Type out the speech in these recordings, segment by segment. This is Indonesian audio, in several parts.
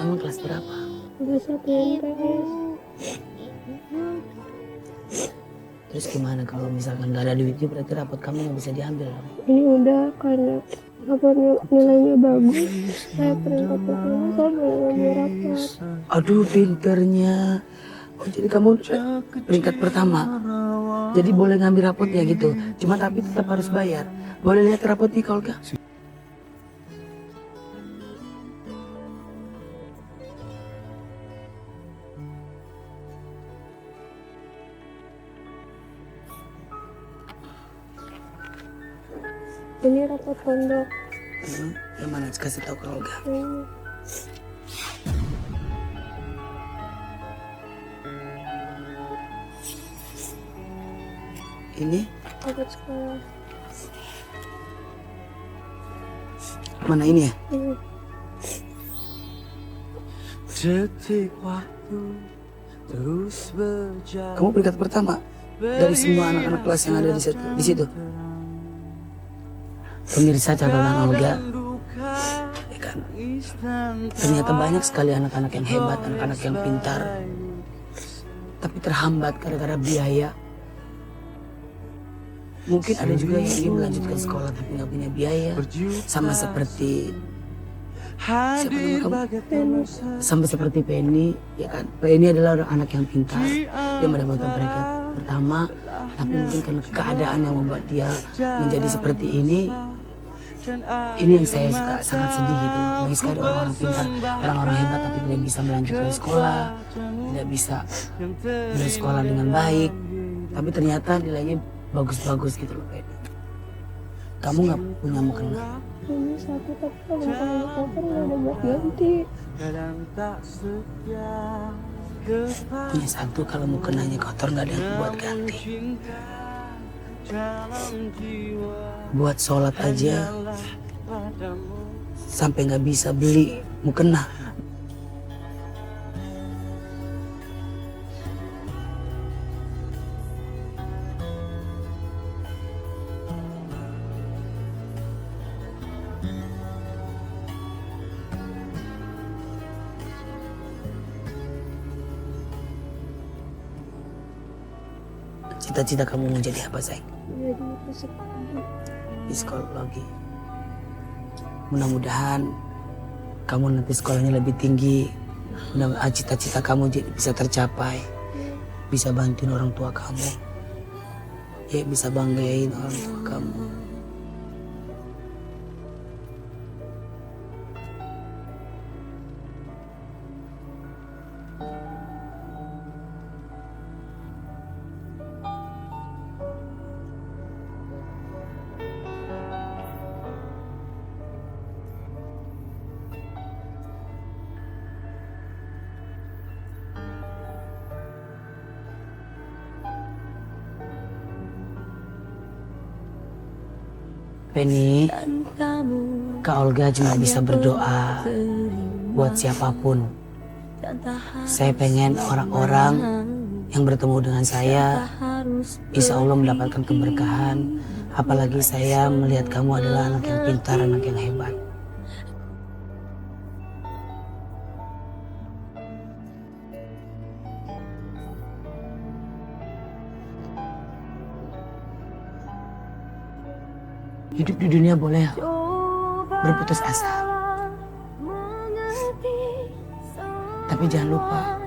emang kelas berapa? Kelas 1 MTS. Terus gimana kalau misalkan gak ada duitnya berarti rapot kamu nggak bisa diambil dong? Ini udah karena rapotnya nilainya bagus. Saya peringkat pertama, saya boleh ngambil rapot. Aduh pinternya. Oh, jadi kamu peringkat pertama. Jadi boleh ngambil rapotnya gitu. Cuma tapi tetap harus bayar. Boleh lihat rapotnya kalau enggak? Ini rapot pondok. Yang mana kasih tahu ke Olga. Ini Rapot sekolah. mana ini ya? Ini. Detik waktu terus berjalan. Kamu peringkat pertama dari semua anak-anak kelas yang ada di situ. Pemirsa catatan Olga, ya kan? Ternyata banyak sekali anak-anak yang hebat, anak-anak yang pintar, tapi terhambat gara-gara biaya. Mungkin ada juga yang ingin melanjutkan sekolah tapi nggak punya biaya, sama seperti siapa nama kamu? Sama seperti Penny, ya kan? Penny adalah orang anak yang pintar, dia mendapatkan peringkat pertama, tapi mungkin karena keadaan yang membuat dia menjadi seperti ini yang saya suka sangat sedih gitu. Banyak sekali orang-orang pintar, orang-orang hebat tapi tidak bisa melanjutkan sekolah, tidak bisa bersekolah dengan baik, tapi ternyata nilainya bagus-bagus gitu loh Penny. Kamu nggak punya mukena? Ini satu tapi kalau misalnya kotor nggak ada buat ganti. Punya satu, kalau mukenanya kotor nggak ada yang buat ganti. Buat sholat aja sampai nggak bisa beli mukena. Cita-cita kamu mau jadi apa, sayang? Jadi psikologi. Psikologi. Mudah-mudahan kamu nanti sekolahnya lebih tinggi. Cita-cita kamu bisa tercapai. Bisa bantuin orang tua kamu. Ya, bisa banggain orang tua kamu. Penny, Kak Olga cuma bisa berdoa buat siapapun. Saya pengen orang-orang yang bertemu dengan saya, insya Allah mendapatkan keberkahan. Apalagi saya melihat kamu adalah anak yang pintar, anak yang hebat. Hidup di dunia boleh berputus asa. Tapi jangan lupa,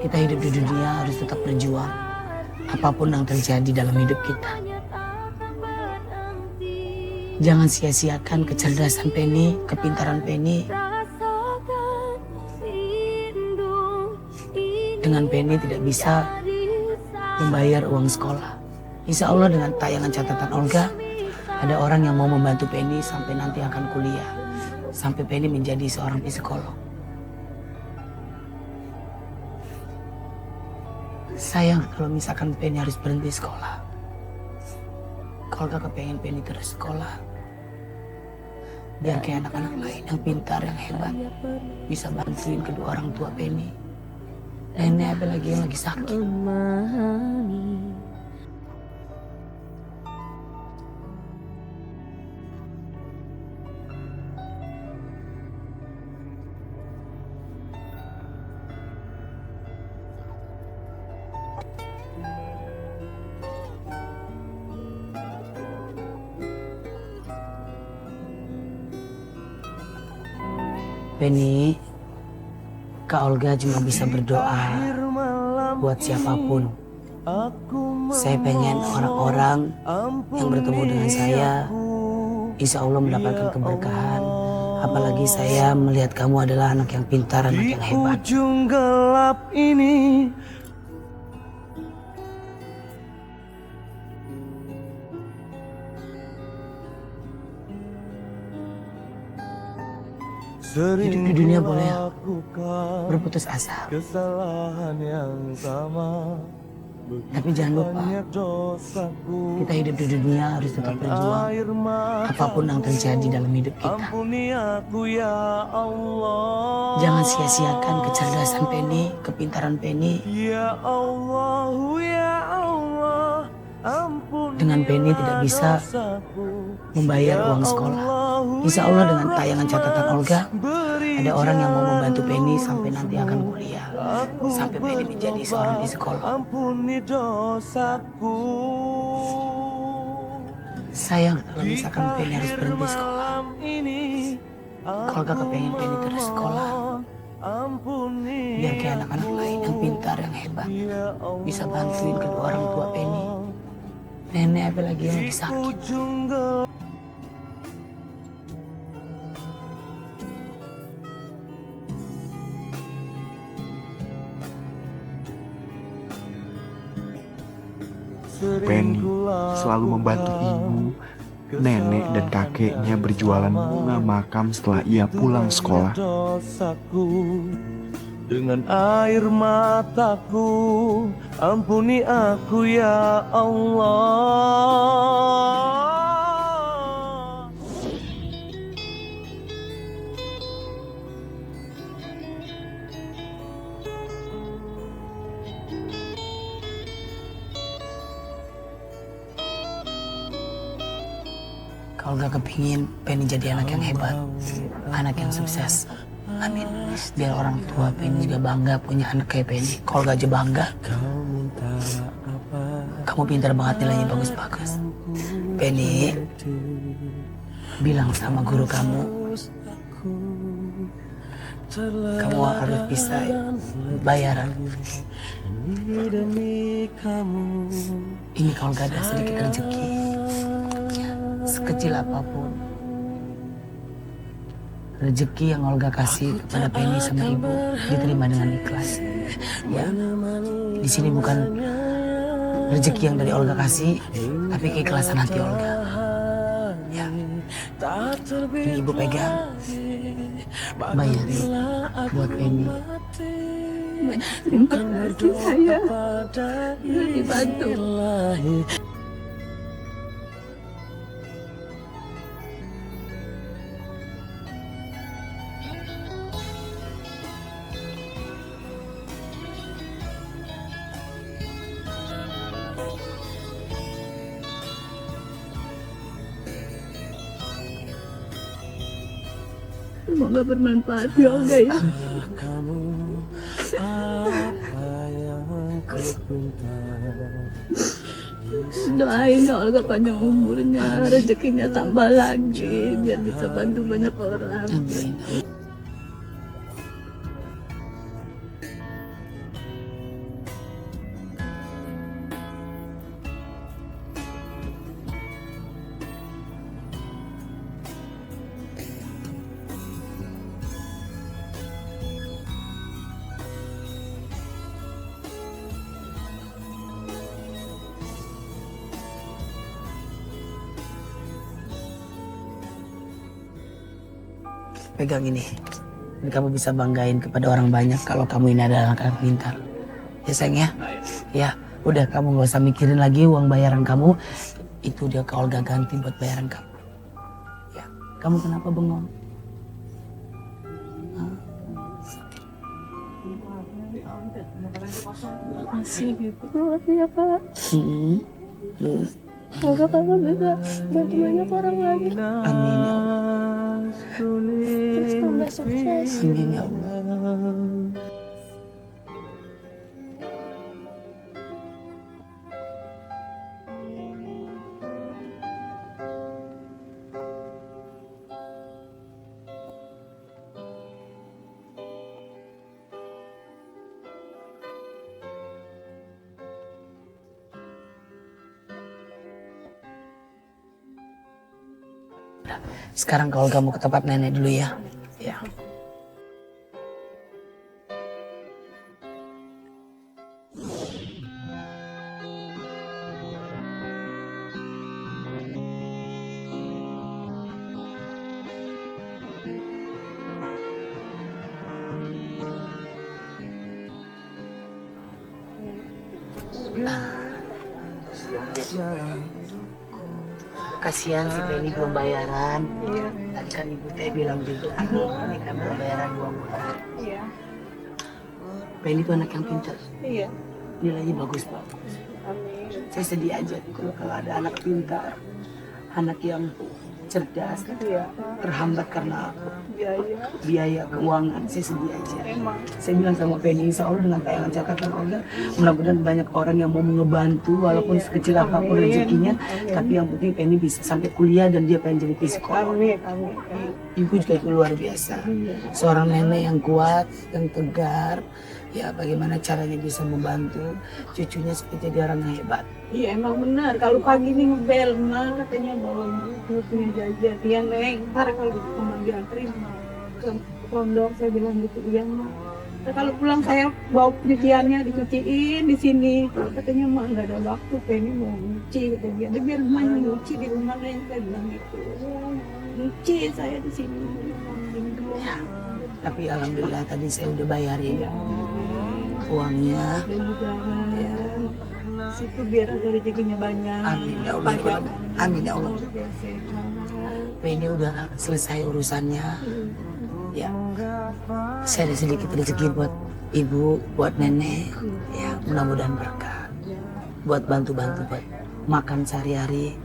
kita hidup di dunia harus tetap berjuang. Apapun yang terjadi dalam hidup kita. Jangan sia-siakan kecerdasan Penny, kepintaran Penny. Dengan Penny tidak bisa membayar uang sekolah. Insya Allah dengan tayangan catatan Olga, ada orang yang mau membantu Penny sampai nanti akan kuliah. Sampai Penny menjadi seorang psikolog. Sayang kalau misalkan Penny harus berhenti sekolah. Kalau gak kepengen Penny terus sekolah, biar kayak anak-anak lain yang pintar, yang hebat, bisa bantuin kedua orang tua Penny. Nenek apalagi yang lagi sakit. Penny, Kak Olga cuma bisa berdoa buat siapapun. Saya pengen orang-orang yang bertemu dengan saya, insya Allah mendapatkan keberkahan. Apalagi saya melihat kamu adalah anak yang pintar, anak yang hebat. Di ujung gelap ini, Hidup di dunia boleh berputus asa, kesalahan yang sama. tapi jangan lupa kita hidup di dunia harus tetap berjuang. Apapun yang terjadi dalam hidup kita, jangan sia-siakan kecerdasan Penny, kepintaran Penny. Dengan Penny tidak bisa membayar uang sekolah. Insya Allah dengan tayangan catatan Olga, ada orang yang mau membantu Penny sampai nanti akan kuliah, sampai Penny menjadi seorang psikolog. Sayang kalau misalkan Penny harus berhenti sekolah. Olga kepengen Penny terus sekolah, biar kayak anak-anak lain yang pintar, yang hebat, bisa bantuin kedua orang tua Penny. Nenek apalagi yang lagi sakit. Penny selalu membantu ibu, nenek, dan kakeknya berjualan bunga makam setelah ia pulang sekolah. Dengan air mataku, ampuni aku ya Allah. Kalau gak kepingin Penny jadi anak yang hebat, anak yang sukses. Amin. Biar orang tua Penny juga bangga punya anak kayak Penny. Kalau gak aja bangga, kamu pintar banget, nilainya bagus-bagus. Penny, bilang sama guru kamu harus bisa bayaran. Ini kalau gak ada sedikit rezeki, sekecil apapun, rezeki yang Olga kasih kepada Penny sama ibu diterima dengan ikhlas. Ya, di sini bukan rezeki yang dari Olga kasih, tapi keikhlasan hati Olga. Ya, ini ibu pegang, bayarin buat Penny. Terima kasih saya dibantu. Semoga bermanfaat ya Olga ya. Doain ya Olga panjang umurnya, rezekinya tambah lagi, biar bisa bantu banyak orang. Amin. Pegang ini. Dan kamu bisa banggain kepada orang banyak kalau kamu ini adalah anak pintar. Ya sayang ya. Ya, udah kamu gak usah mikirin lagi uang bayaran kamu. Itu dia ke Olga ganti buat bayaran kamu. Ya, kamu kenapa bengong? Makasih ya Pak. Terus, Semoga kakak bisa bantu banyak orang lagi. amin ya Allah. Terus tambah sukses. Amin ya Allah. Sekarang kalau kamu ke tempat nenek dulu ya. Ya. Kasihan si Penny belum bayaran. Iya. Tadi kan ibu teh bilang juga, ini kan belum bayaran 2 bulan. Iya. Penny itu anak yang pintar, Iya. nilainya bagus. Amin. Saya sedih aja kalau ada anak pintar, anak yang cerdas, Iya. terhambat karena Biaya. biaya keuangan. Saya sedih aja. Emang. Saya bilang sama Penny, insya Allah dengan tayangan catatan Allah, mudah-mudahan banyak orang yang mau ngebantu walaupun sekecil apapun Amin. rezekinya. Amin. Tapi yang penting Penny bisa sampai kuliah dan dia pengen jadi psikolog. Amin. Amin. Ibu juga itu luar biasa. Seorang nenek yang kuat, yang tegar. Ya bagaimana caranya bisa membantu cucunya supaya jadi orang yang hebat. Iya emang benar. Kalau pagi nih ngebel, mah katanya bawa buku punya jajan. Iya neng. Ntar kalau teman dianterin ke pondok saya bilang gitu iya mah. Ntar kalau pulang saya bawa cuciannya dicuciin di sini. Katanya mah nggak ada waktu, pengen mau nyuci kata dia. Dia biar rumahnya nyuci di rumah neng saya bilang gitu. Nyuci saya di sini. Ya. Tapi alhamdulillah tadi saya udah bayarin uangnya. Ya. Situ biar ada rezekinya banyak. Amin ya Allah. Panjang. Amin ya Allah. Biar sehat. Ini udah selesai urusannya. Ya, saya ada sedikit rezeki buat ibu, buat nenek. Ya, mudah-mudahan berkah. Buat bantu-bantu, buat makan sehari-hari.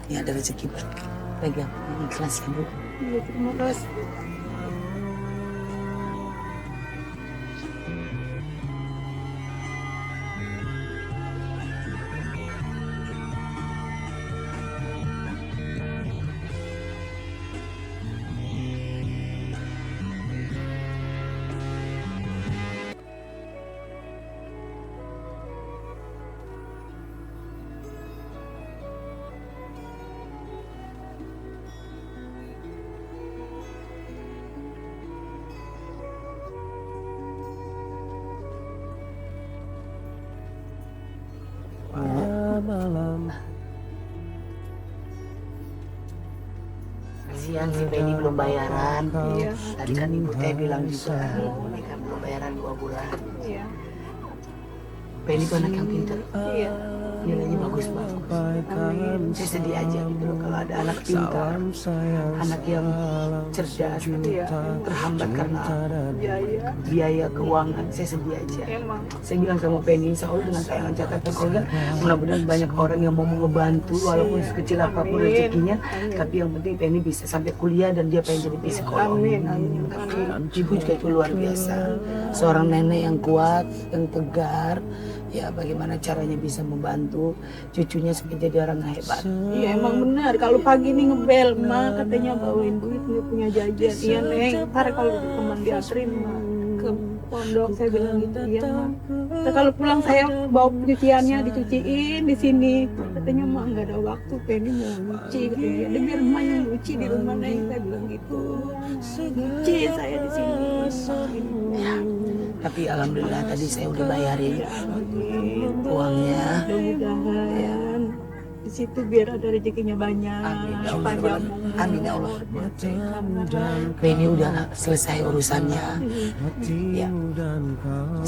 Ya, ada rezeki berkah. Pegang, ini ikhlas ya Bu. Iya, terima kasih. Kasihan si Penny belum bayaran. Iya. Tadi kan ibu teh bilang juga, ini kan belum bayaran 2 bulan. Iya. Penny itu anak yang pintar, Iya. nilainya bagus. Amin. Saya sedih aja gitu loh kalau ada anak pintar, anak yang cerdas, Iya. terhambat karena Biaya. biaya keuangan. Saya sedih aja. Emang. Saya bilang sama Penny, insya Allah dengan tayangan catatan Allah, mudah-mudahan banyak orang yang mau ngebantu walaupun sekecil apapun Amin. rezekinya. Amin. Tapi yang penting Penny bisa sampai kuliah dan dia pengen jadi psikolog. Amin. Amin. Amin. Ibu juga itu luar biasa. Seorang nenek yang kuat, yang tegar. Ya bagaimana caranya bisa membantu cucunya supaya jadi orang yang hebat. Iya emang benar. Kalau pagi nih ngebel, mah katanya bawain duit nggak punya jajan. Iya neng. Ntar kalau teman dianterin mah ke pondok saya bilang gitu iya mah. Ntar kalau pulang saya bawa cuciannya dicuciin di sini. Katanya mah nggak ada waktu, pengen mau nyuci kata dia. Dia biar rumahnya nyuci di rumah neng saya bilang gitu. Nyuci saya di sini. Ya. Tapi alhamdulillah tadi saya udah bayarin Amin. uangnya. Mudah-mudahan di situ biar ada rezekinya banyak. Amin ya Allah. Panjang. Amin ya Allah. Ini udah selesai urusannya. Ya,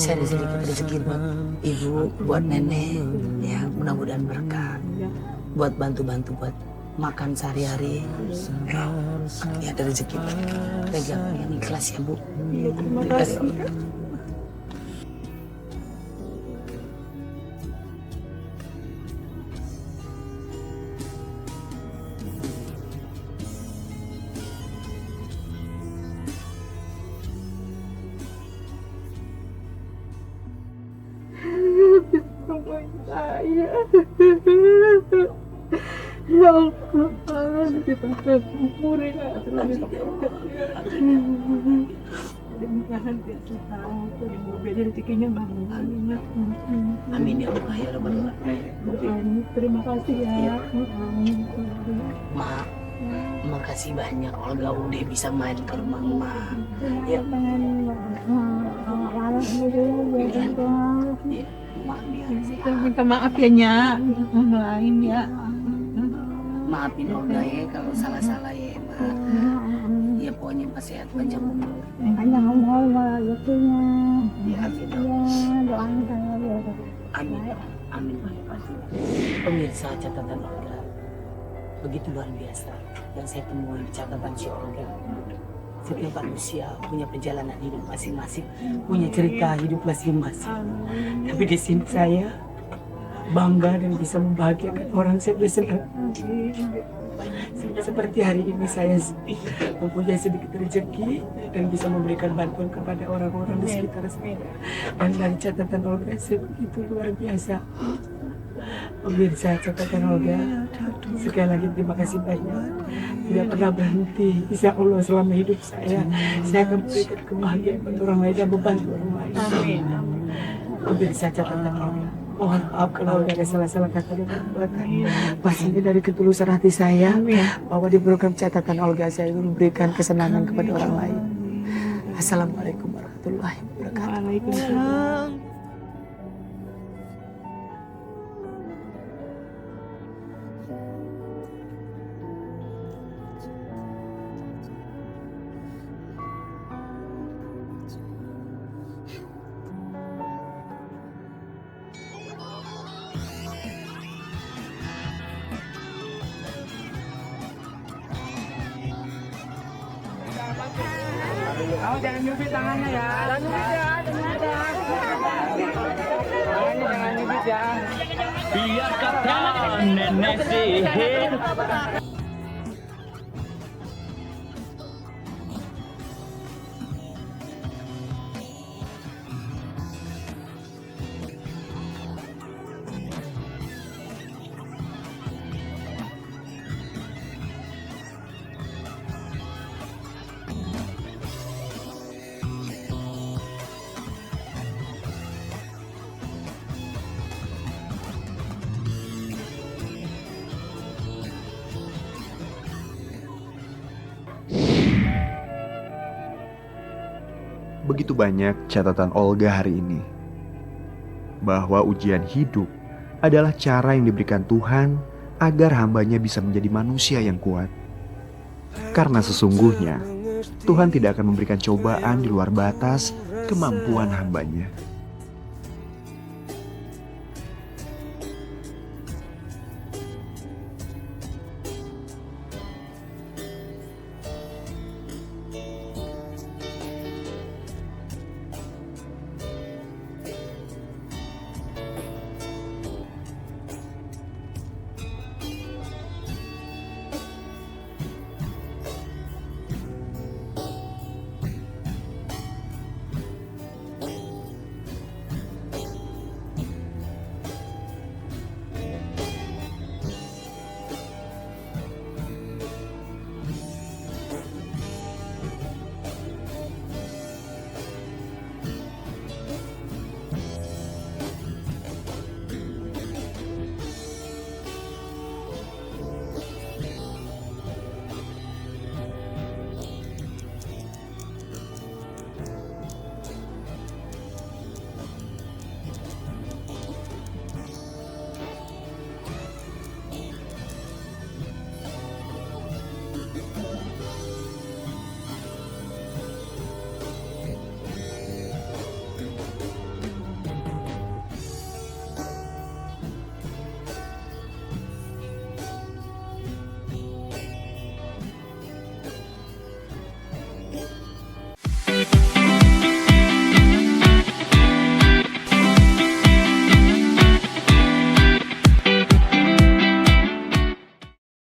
saya ada sedikit rezeki buat ibu, buat nenek. Ya, mudah-mudahan berkah. Buat bantu-bantu, buat makan sehari-hari. Ya, ada rezeki berkah. Pegang, yang ikhlas ya Bu. Iya, terima kasih. Teman saya. Ya Allah, kita kumpulin mudah-mudahan dia tahu mobil rezekinya banyak. Amin ya Allah ya Rabbal Alamin. Terima kasih ya. Maaf, terima kasih banyak Olga udah bisa main ke rumah emak. Ya, ya, maaf ya. Minta maaf ya Nyak, lain ya. Maafin Olga ya kalau salah-salah ya Mak. Ya pokoknya Pak sehat panjang umur. Panjang umur rezekinya. Ya amin. Ya, doain saya ya. Amin. Amin. Pemirsa catatan Olga begitu luar biasa yang saya temui di catatan si Olga. Setiap manusia punya perjalanan hidup masing-masing, punya cerita hidup masing-masing. Tapi di sini saya bangga dan bisa membahagiakan orang. Saya bersenang. Seperti hari ini saya mempunyai sedikit rezeki dan bisa memberikan bantuan kepada orang-orang di sekitar saya. Dan dari catatan Olga itu luar biasa. Pemirsa catatan Olga, sekali lagi terima kasih banyak. Tidak pernah berhenti. Insya Allah selama hidup saya akan memberikan kebahagiaan untuk orang lain dan membantu orang lain. Amin. Pemirsa catatan Olga, mohon maaf kalau ada salah-salah kata dan perbuatan. Pastinya dari ketulusan hati saya bahwa di program catatan Olga saya memberikan kesenangan kepada orang lain. Assalamualaikum warahmatullahi wabarakatuh. Waalaikumsalam. Kamu jangan nyubit tangannya ya. Jangan nyubit ya. Tangannya jangan nyubit ya. Biar kata nenek sihir. Begitu banyak catatan Olga hari ini, bahwa ujian hidup adalah cara yang diberikan Tuhan agar hambanya bisa menjadi manusia yang kuat. Karena sesungguhnya Tuhan tidak akan memberikan cobaan di luar batas kemampuan hambanya.